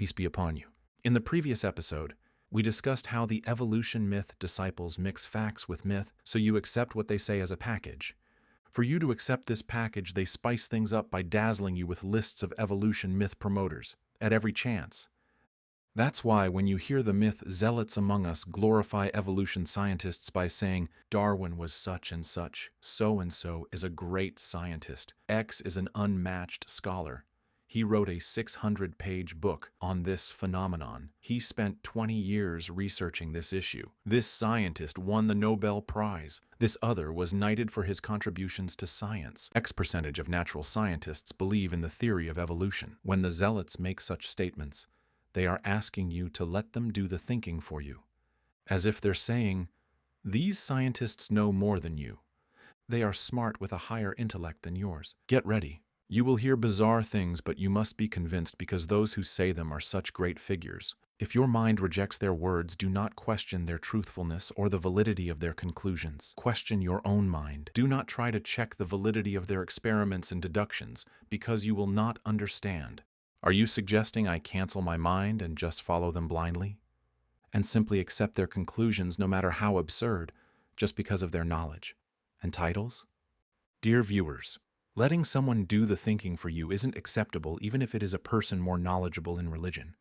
peace be upon you. In the previous episode, we discussed how the evolution myth disciples mix facts with myth so you accept what they say as a package. For you to accept this package, they spice things up by dazzling you with lists of evolution myth promoters at every chance. That's why when you hear the myth zealots among us glorify evolution scientists by saying Darwin was such and so is a great scientist, X is an unmatched scholar. He wrote a 600-page book on this phenomenon. He spent 20 years researching this issue. This scientist won the Nobel Prize. This other was knighted for his contributions to science. X percentage of natural scientists believe in the theory of evolution. When the zealots make such statements, they are asking you to let them do the thinking for you, as if they're saying, these scientists know more than you. They are smart with a higher intellect than yours. Get ready. You will hear bizarre things, but you must be convinced because those who say them are such great figures. If your mind rejects their words, do not question their truthfulness or the validity of their conclusions. Question your own mind. Do not try to check the validity of their experiments and deductions, because you will not understand. Are you suggesting I cancel my mind and just follow them blindly? And simply accept their conclusions, no matter how absurd, just because of their knowledge and titles? Dear viewers, letting someone do the thinking for you isn't acceptable even if it is a person more knowledgeable in religion.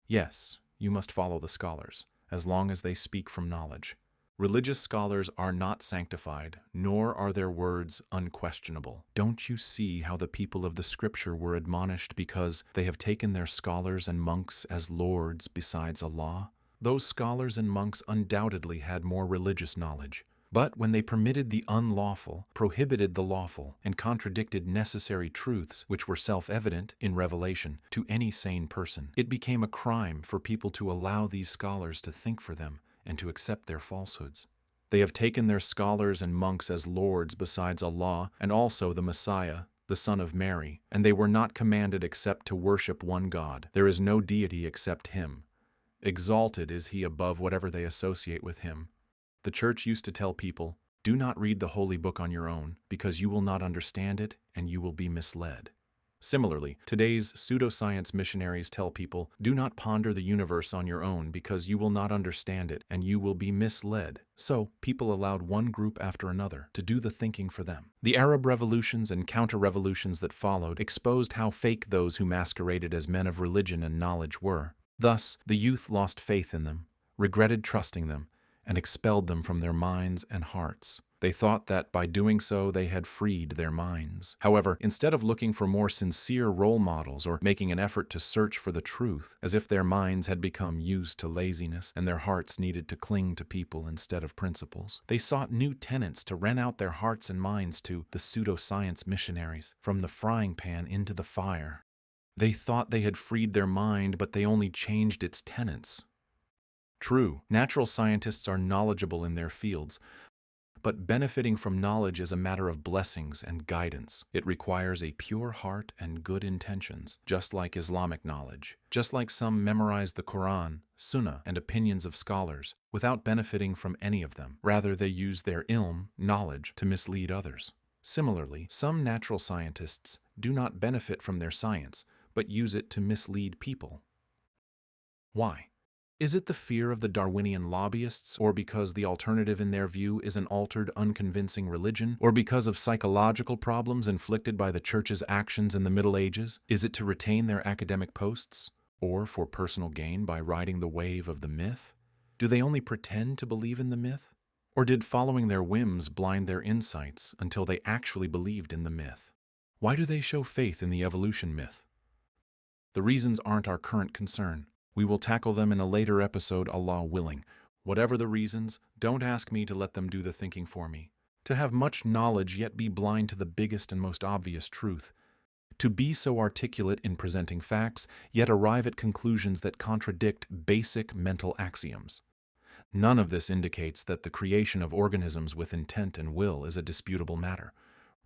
Yes, you must follow the scholars, as long as they speak from knowledge. Religious scholars are not sanctified, nor are their words unquestionable. Don't you see how the people of the Scripture were admonished because they have taken their scholars and monks as lords besides Allah? Those scholars and monks undoubtedly had more religious knowledge. But when they permitted the unlawful, prohibited the lawful, and contradicted necessary truths which were self-evident in revelation to any sane person, it became a crime for people to allow these scholars to think for them and to accept their falsehoods. They have taken their scholars and monks as lords besides Allah and also the Messiah, the Son of Mary, and they were not commanded except to worship one God. There is no deity except Him. Exalted is He above whatever they associate with Him. The Church used to tell people, do not read the Holy Book on your own, because you will not understand it and you will be misled. Similarly, today's pseudoscience missionaries tell people, do not ponder the universe on your own because you will not understand it and you will be misled. So, people allowed one group after another to do the thinking for them. The Arab revolutions and counter-revolutions that followed exposed how fake those who masqueraded as men of religion and knowledge were. Thus, the youth lost faith in them, regretted trusting them, and expelled them from their minds and hearts. They thought that by doing so they had freed their minds. However, instead of looking for more sincere role models or making an effort to search for the truth, as if their minds had become used to laziness and their hearts needed to cling to people instead of principles, they sought new tenets to rent out their hearts and minds to the pseudoscience missionaries, from the frying pan into the fire. They thought they had freed their mind, but they only changed its tenets. True, natural scientists are knowledgeable in their fields, but benefiting from knowledge is a matter of blessings and guidance. It requires a pure heart and good intentions, just like Islamic knowledge. Just like some memorize the Quran, Sunnah, and opinions of scholars, without benefiting from any of them. Rather, they use their ilm, knowledge, to mislead others. Similarly, some natural scientists do not benefit from their science, but use it to mislead people. Why? Is it the fear of the Darwinian lobbyists, or because the alternative in their view is an altered, unconvincing religion, or because of psychological problems inflicted by the Church's actions in the Middle Ages? Is it to retain their academic posts, or for personal gain by riding the wave of the myth? Do they only pretend to believe in the myth? Or did following their whims blind their insights until they actually believed in the myth? Why do they show faith in the evolution myth? The reasons aren't our current concern. We will tackle them in a later episode, Allah willing. Whatever the reasons, don't ask me to let them do the thinking for me. To have much knowledge yet be blind to the biggest and most obvious truth. To be so articulate in presenting facts, yet arrive at conclusions that contradict basic mental axioms. None of this indicates that the creation of organisms with intent and will is a disputable matter.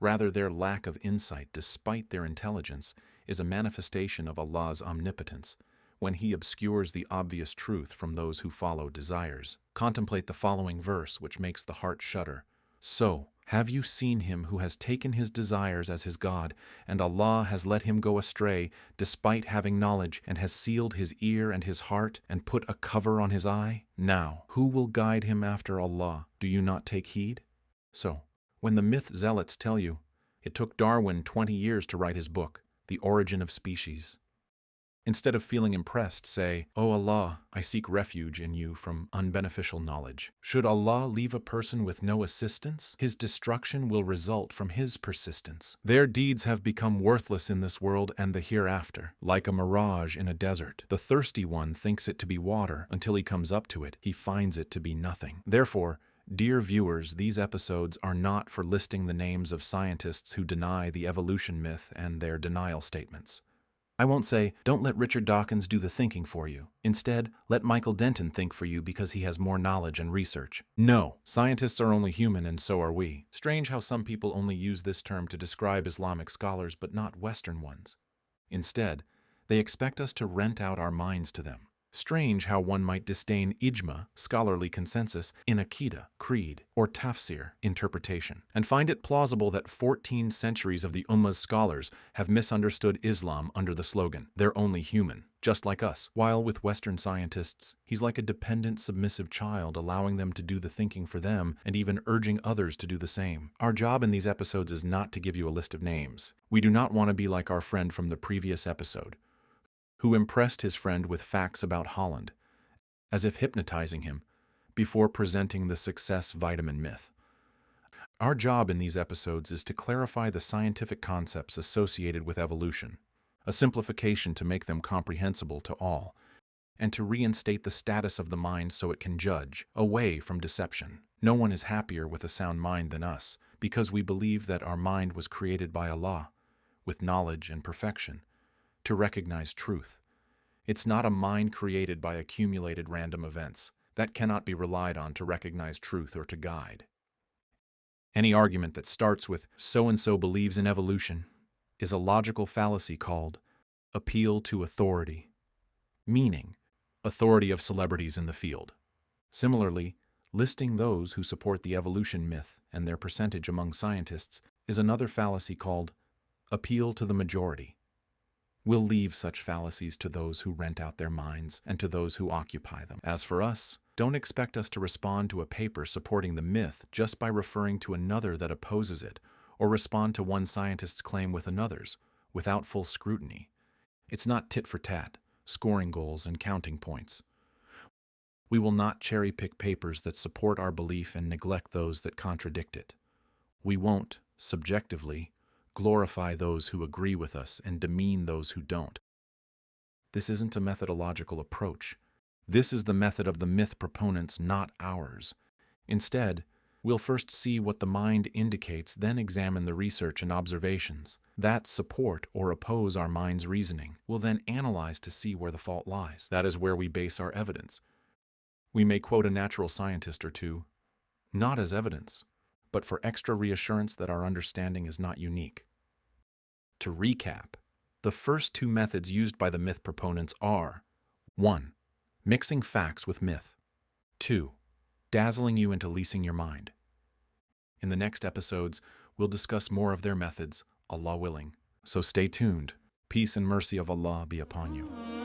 Rather, their lack of insight, despite their intelligence, is a manifestation of Allah's omnipotence, when He obscures the obvious truth from those who follow desires. Contemplate the following verse, which makes the heart shudder. So, Have you seen him who has taken his desires as his God, and Allah has let him go astray, despite having knowledge, and has sealed his ear and his heart, and put a cover on his eye? Now, who will guide him after Allah? Do you not take heed? So, when the myth zealots tell you, it took Darwin 20 years to write his book, The Origin of Species, instead of feeling impressed, say, "O Allah, I seek refuge in you from unbeneficial knowledge." Should Allah leave a person with no assistance, his destruction will result from his persistence. Their deeds have become worthless in this world and the hereafter, like a mirage in a desert. The thirsty one thinks it to be water. Until he comes up to it, he finds it to be nothing. Therefore, dear viewers, these episodes are not for listing the names of scientists who deny the evolution myth and their denial statements. I won't say, don't let Richard Dawkins do the thinking for you. Instead, let Michael Denton think for you because he has more knowledge and research. No, scientists are only human and so are we. Strange how some people only use this term to describe Islamic scholars but not Western ones. Instead, they expect us to rent out our minds to them. Strange how one might disdain ijma, scholarly consensus, in Aqidah, creed, or tafsir, interpretation, and find it plausible that 14 centuries of the Ummah's scholars have misunderstood Islam under the slogan, "They're only human, just like us," while with Western scientists, he's like a dependent, submissive child, allowing them to do the thinking for them and even urging others to do the same. Our job in these episodes is not to give you a list of names. We do not want to be like our friend from the previous episode, who impressed his friend with facts about Holland, as if hypnotizing him, before presenting the success vitamin myth. Our job in these episodes is to clarify the scientific concepts associated with evolution, a simplification to make them comprehensible to all, and to reinstate the status of the mind so it can judge, away from deception. No one is happier with a sound mind than us, because we believe that our mind was created by Allah, with knowledge and perfection, to recognize truth. It's not a mind created by accumulated random events. That cannot be relied on to recognize truth or to guide. Any argument that starts with "so-and-so believes in evolution" is a logical fallacy called appeal to authority, meaning authority of celebrities in the field. Similarly, listing those who support the evolution myth and their percentage among scientists is another fallacy called appeal to the majority. We'll leave such fallacies to those who rent out their minds and to those who occupy them. As for us, don't expect us to respond to a paper supporting the myth just by referring to another that opposes it, or respond to one scientist's claim with another's, without full scrutiny. It's not tit for tat, scoring goals and counting points. We will not cherry-pick papers that support our belief and neglect those that contradict it. We won't, subjectively, glorify those who agree with us and demean those who don't. This isn't a methodological approach. This is the method of the myth proponents, not ours. Instead, we'll first see what the mind indicates, then examine the research and observations that support or oppose our mind's reasoning. We'll then analyze to see where the fault lies. That is where we base our evidence. We may quote a natural scientist or two, not as evidence, but for extra reassurance that our understanding is not unique. To recap, the first two methods used by the myth proponents are 1. Mixing facts with myth. 2. Dazzling you into leasing your mind. In the next episodes, we'll discuss more of their methods, Allah willing. So stay tuned. Peace and mercy of Allah be upon you.